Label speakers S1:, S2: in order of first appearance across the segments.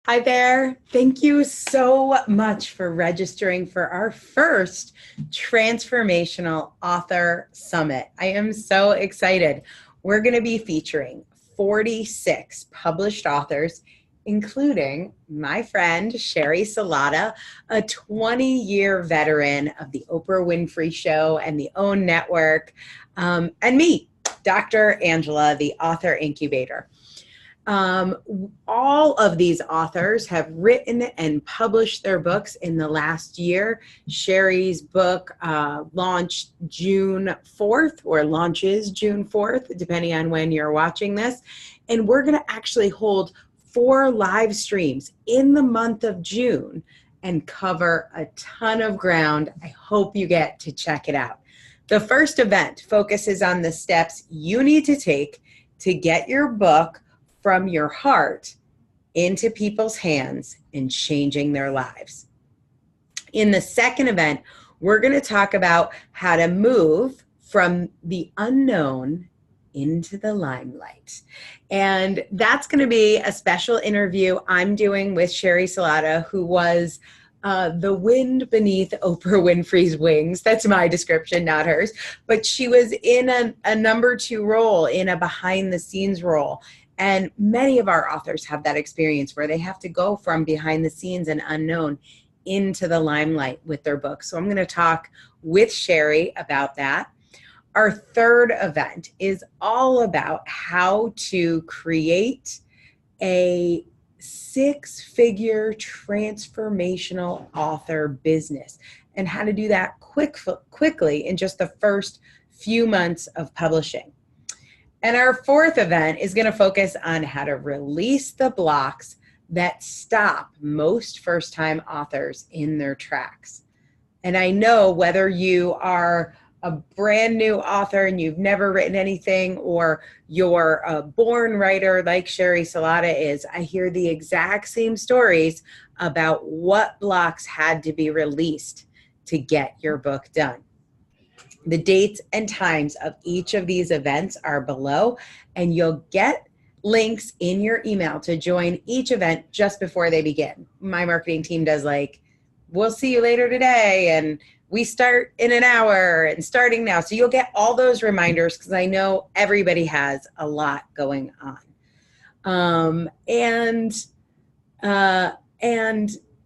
S1: Hi there. Thank you so much for registering for our first Transformational Author Summit. I am so excited. We're going to be featuring 46 published authors, including my friend Sherry Salata, a 20-year veteran of the Oprah Winfrey Show and the OWN Network, and me, Dr. Angela, the author incubator. All of these authors have written and published their books in the last year. Sherry's book launched June 4th, or launches June 4th, depending on when you're watching this. And we're going to actually hold 4 live streams in the month of June and cover a ton of ground. I hope you get to check it out. The first event focuses on the steps you need to take to get your book from your heart into people's hands and changing their lives. In the second event, we're going to talk about how to move from the unknown into the limelight. And that's going to be a special interview I'm doing with Sherry Salata, who was the wind beneath Oprah Winfrey's wings. That's my description, not hers. But she was in a number 2 role, in a behind the scenes role. And many of our authors have that experience where they have to go from behind the scenes and unknown into the limelight with their book. So I'm going to talk with Sherry about that. Our third event is all about how to create a 6-figure transformational author business and how to do that quickly in just the first few months of publishing. And our fourth event is going to focus on how to release the blocks that stop most first-time authors in their tracks. And I know whether you are a brand new author and you've never written anything, or you're a born writer like Sherry Salata is, I hear the exact same stories about what blocks had to be released to get your book done. The dates and times of each of these events are below, and you'll get links in your email to join each event just before they begin. My marketing team does we'll see you later today, and we start in an hour and starting now. So you'll get all those reminders because I know everybody has a lot going on. And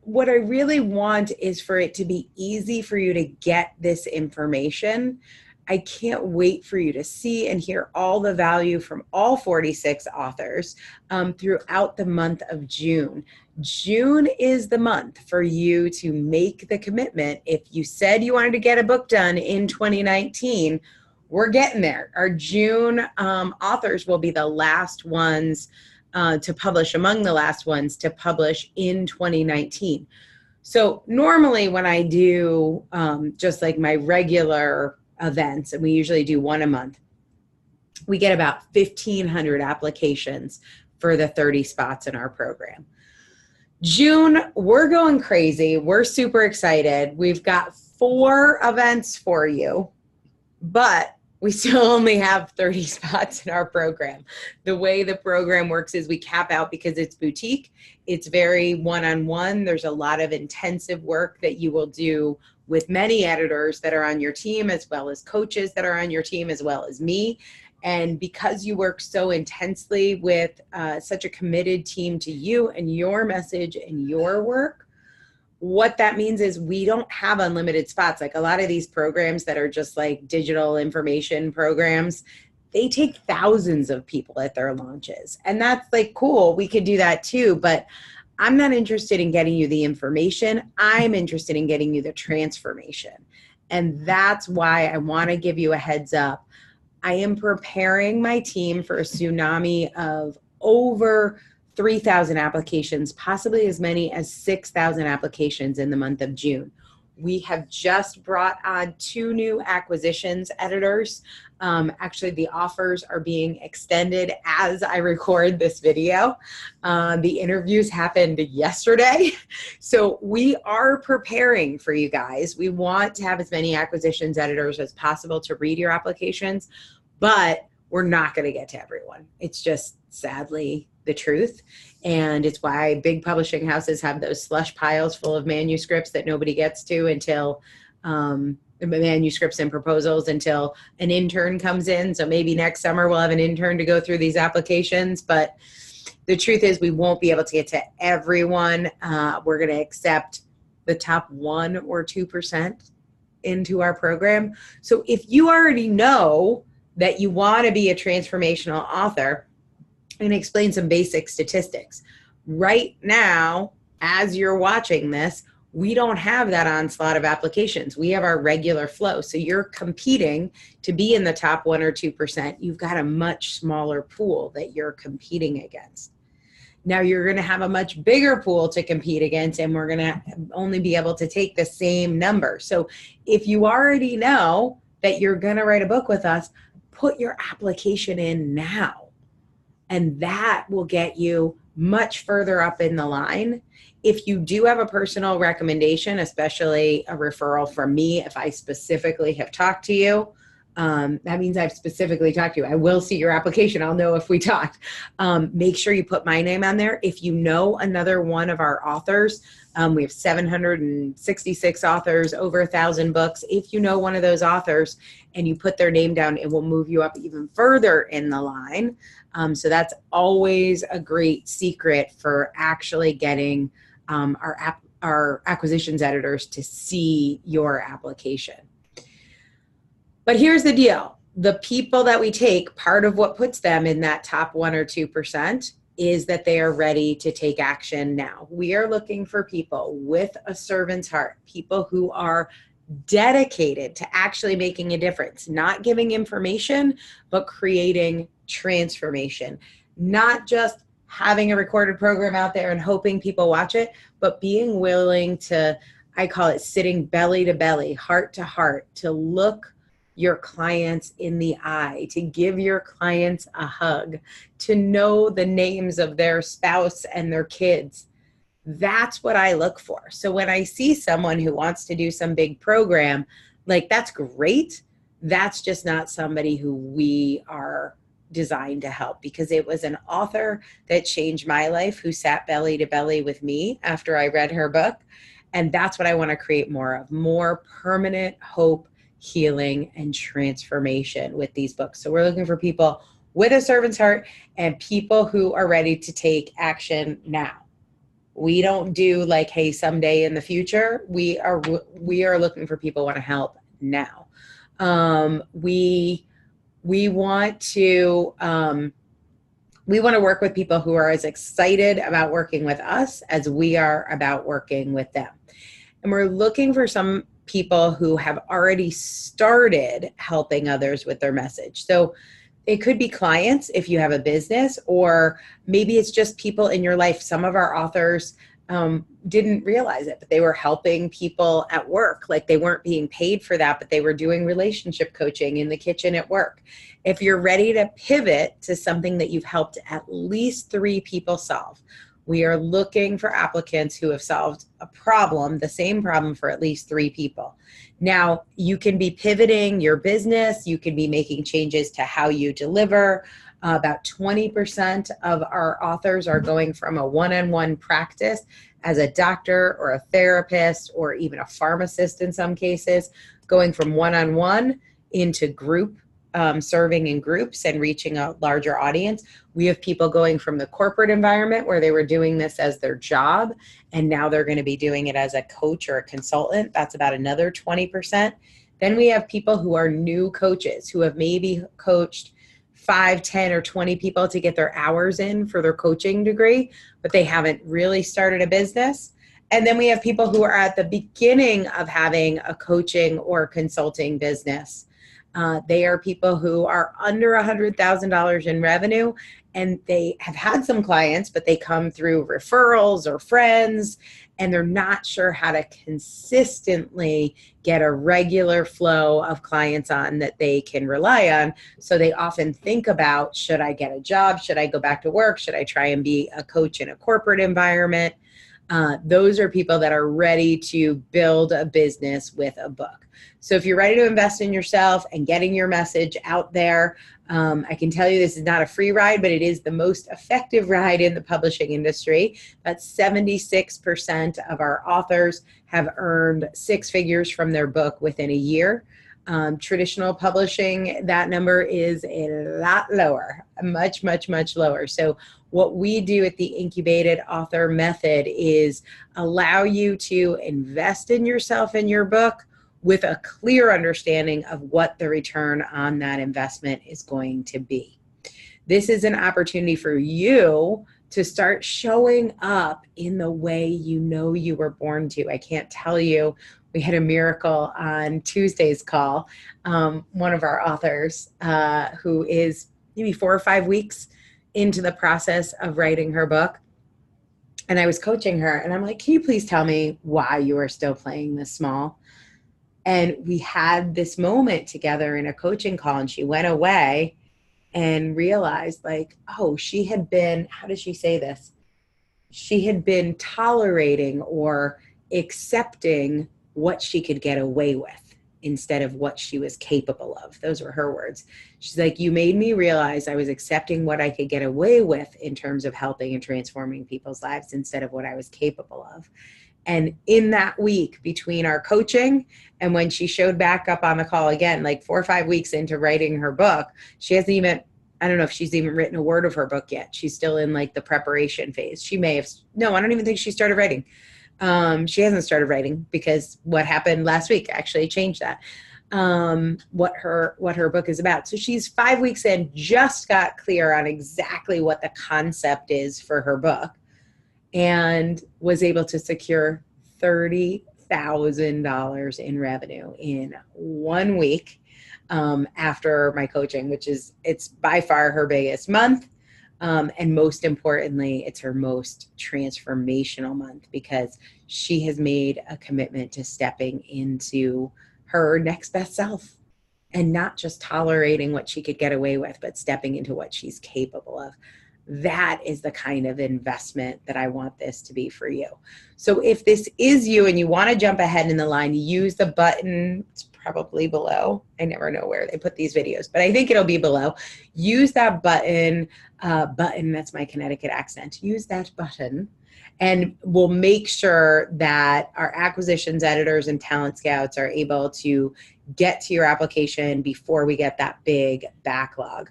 S1: what I really want is for it to be easy for you to get this information. I can't wait for you to see and hear all the value from all 46 authors throughout the month of June. June is the month for you to make the commitment. If you said you wanted to get a book done in 2019, we're getting there. Our June authors will be the last ones to publish, among the last ones to publish in 2019. So normally when I do just like my regular events, and we usually do 1 a month, we get about 1,500 applications for the 30 spots in our program. June, we're going crazy. We're super excited. We've got 4 events for you, but we still only have 30 spots in our program. The way the program works is we cap out because it's boutique. It's very one-on-one. There's a lot of intensive work that you will do with many editors that are on your team, as well as coaches that are on your team, as well as me. And because you work so intensely with such a committed team to you and your message and your work, what that means is we don't have unlimited spots. Like a lot of these programs that are just like digital information programs, they take thousands of people at their launches. And that's like, cool, we could do that too. But I'm not interested in getting you the information. I'm interested in getting you the transformation. And that's why I want to give you a heads up. I am preparing my team for a tsunami of over 3,000 applications, possibly as many as 6,000 applications in the month of June. We have just brought on 2 new acquisitions editors. Actually, the offers are being extended as I record this video. The interviews happened yesterday. So we are preparing for you guys. We want to have as many acquisitions editors as possible to read your applications, but we're not going to get to everyone. It's just sadly the truth. And it's why big publishing houses have those slush piles full of manuscripts that nobody gets to until manuscripts and proposals until an intern comes in. So maybe next summer we'll have an intern to go through these applications. But the truth is we won't be able to get to everyone. We're going to accept the top 1 or 2% into our program. So if you already know that you want to be a transformational author, I'm going to explain some basic statistics. Right now, as you're watching this, we don't have that onslaught of applications. We have our regular flow. So you're competing to be in the top 1 or 2%. You've got a much smaller pool that you're competing against. Now you're going to have a much bigger pool to compete against, and we're going to only be able to take the same number. So if you already know that you're going to write a book with us, put your application in now. And that will get you much further up in the line. If you do have a personal recommendation, especially a referral from me, if I specifically have talked to you, that means I've specifically talked to you. I will see your application. I'll know if we talked. Make sure you put my name on there. If you know another one of our authors, we have 766 authors, over 1,000 books. If you know one of those authors and you put their name down, it will move you up even further in the line. So that's always a great secret for actually getting our acquisitions editors to see your application. But here's the deal. The people that we take, part of what puts them in that top 1 or 2% is that they are ready to take action now. We are looking for people with a servant's heart, people who are dedicated to actually making a difference, not giving information, but creating transformation, not just having a recorded program out there and hoping people watch it, but being willing to, I call it sitting belly to belly, heart to heart, to look your clients in the eye, to give your clients a hug, to know the names of their spouse and their kids. That's what I look for. So when I see someone who wants to do some big program, like that's great. That's just not somebody who we are designed to help, because it was an author that changed my life who sat belly to belly with me after I read her book. And that's what I want to create more of, more permanent hope, healing, and transformation with these books. So we're looking for people with a servant's heart and people who are ready to take action now. We don't do like, hey, someday in the future. We are looking for people who want to help now. We want to work with people who are as excited about working with us as we are about working with them. And we're looking for some people who have already started helping others with their message. So it could be clients if you have a business, or maybe it's just people in your life. Some of our authors didn't realize it, but they were helping people at work. Like they weren't being paid for that, but they were doing relationship coaching in the kitchen at work. If you're ready to pivot to something that you've helped at least 3 people solve, we are looking for applicants who have solved a problem, the same problem, for at least 3 people. Now, you can be pivoting your business. You can be making changes to how you deliver. About 20% of our authors are going from a one-on-one practice as a doctor or a therapist or even a pharmacist in some cases, going from one-on-one into group, serving in groups and reaching a larger audience. We have people going from the corporate environment where they were doing this as their job, and now they're going to be doing it as a coach or a consultant. That's about another 20%. Then we have people who are new coaches who have maybe coached 5, 10, or 20 people to get their hours in for their coaching degree, but they haven't really started a business. And then we have people who are at the beginning of having a coaching or consulting business. They are people who are under $100,000 in revenue, and they have had some clients, but they come through referrals or friends, and they're not sure how to consistently get a regular flow of clients on that they can rely on. So they often think about, should I get a job? Should I go back to work? Should I try and be a coach in a corporate environment? Those are people that are ready to build a business with a book. So if you're ready to invest in yourself and getting your message out there, I can tell you this is not a free ride, but it is the most effective ride in the publishing industry. About 76% of our authors have earned six figures from their book within a year. Traditional publishing, that number is a lot lower, much, much, much lower. So what we do at the Incubated Author Method is allow you to invest in yourself and your book with a clear understanding of what the return on that investment is going to be. This is an opportunity for you to start showing up in the way you know you were born to. I can't tell you, we had a miracle on Tuesday's call. One of our authors who is maybe 4 or 5 weeks into the process of writing her book, and I was coaching her, and I'm like, can you please tell me why you are still playing this small? And we had this moment together in a coaching call, and she went away and realized, like, oh, she had been, how does she say this? She had been tolerating or accepting what she could get away with instead of what she was capable of. Those were her words. She's like, you made me realize I was accepting what I could get away with in terms of helping and transforming people's lives instead of what I was capable of. And in that week between our coaching and when she showed back up on the call again, like 4 or 5 weeks into writing her book, she hasn't even, I don't know if she's even written a word of her book yet. She's still in like the preparation phase. She may have, no, I don't even think she started writing. She hasn't started writing because what happened last week actually changed that, what her book is about. So she's 5 weeks in, just got clear on exactly what the concept is for her book, and was able to secure $30,000 in revenue in 1 week after my coaching, which is, it's by far her biggest month. And most importantly, it's her most transformational month because she has made a commitment to stepping into her next best self and not just tolerating what she could get away with, but stepping into what she's capable of. That is the kind of investment that I want this to be for you. So if this is you and you want to jump ahead in the line, use the button. It's probably below. I never know where they put these videos, but I think it'll be below. Use that button, that's my Connecticut accent. Use that button and we'll make sure that our acquisitions editors and talent scouts are able to get to your application before we get that big backlog.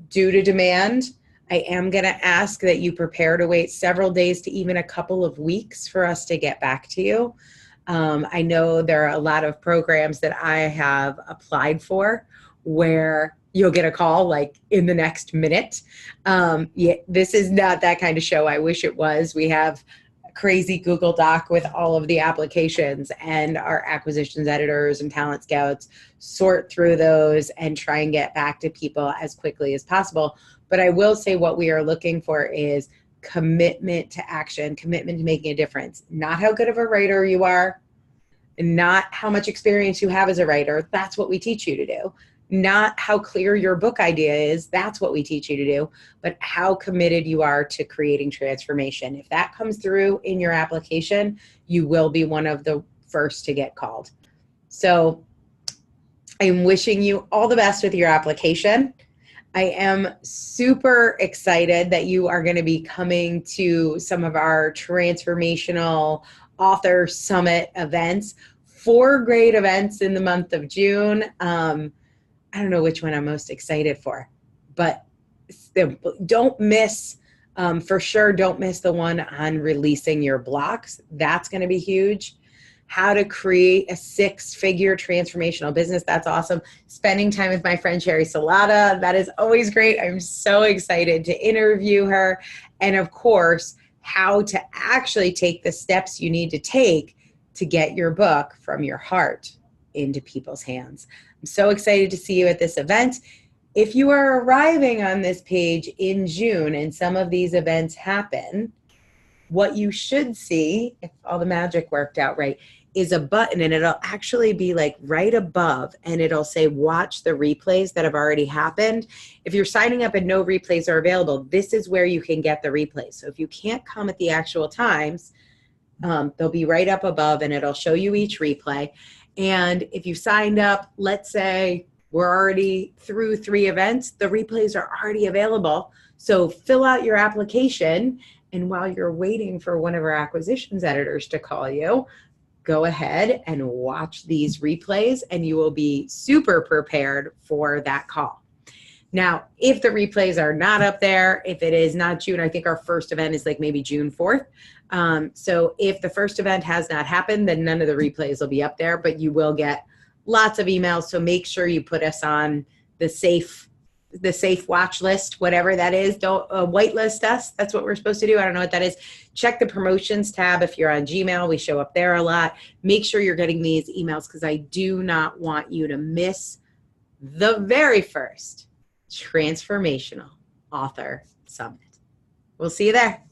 S1: Due to demand, I am going to ask that you prepare to wait several days to even a couple of weeks for us to get back to you. I know there are a lot of programs that I have applied for where you'll get a call like in the next minute. Yeah, this is not that kind of show. I wish it was. We have a crazy Google Doc with all of the applications, and our acquisitions editors and talent scouts sort through those and try and get back to people as quickly as possible. But I will say what we are looking for is commitment to action, commitment to making a difference. Not how good of a writer you are, not how much experience you have as a writer. That's what we teach you to do. Not how clear your book idea is. That's what we teach you to do. But how committed you are to creating transformation. If that comes through in your application, you will be one of the first to get called. So I'm wishing you all the best with your application. I am super excited that you are going to be coming to some of our transformational author summit events. 4 great events in the month of June. I don't know which one I'm most excited for, but don't miss, for sure, don't miss the one on releasing your blocks. That's going to be huge. How to create a 6-figure transformational business. That's awesome. Spending time with my friend Sherry Salata. That is always great. I'm so excited to interview her. And of course, how to actually take the steps you need to take to get your book from your heart into people's hands. I'm so excited to see you at this event. If you are arriving on this page in June and some of these events happen, what you should see, if all the magic worked out right, is a button, and it'll actually be like right above, and it'll say watch the replays that have already happened. If you're signing up and no replays are available, this is where you can get the replays. So if you can't come at the actual times, they'll be right up above and it'll show you each replay. And if you signed up, let's say We're already through 3 events. The replays are already available. So fill out your application. And while you're waiting for one of our acquisitions editors to call you, go ahead and watch these replays and you will be super prepared for that call. Now, if the replays are not up there, if it is not June, I think our first event is like maybe June 4th. So if the first event has not happened, then none of the replays will be up there, but you will get lots of emails. So make sure you put us on the safe watch list, whatever that is. Don't whitelist us. That's what we're supposed to do. I don't know what that is. Check the promotions tab. If you're on Gmail, we show up there a lot. Make sure you're getting these emails because I do not want you to miss the very first Transformational Author Summit. We'll see you there.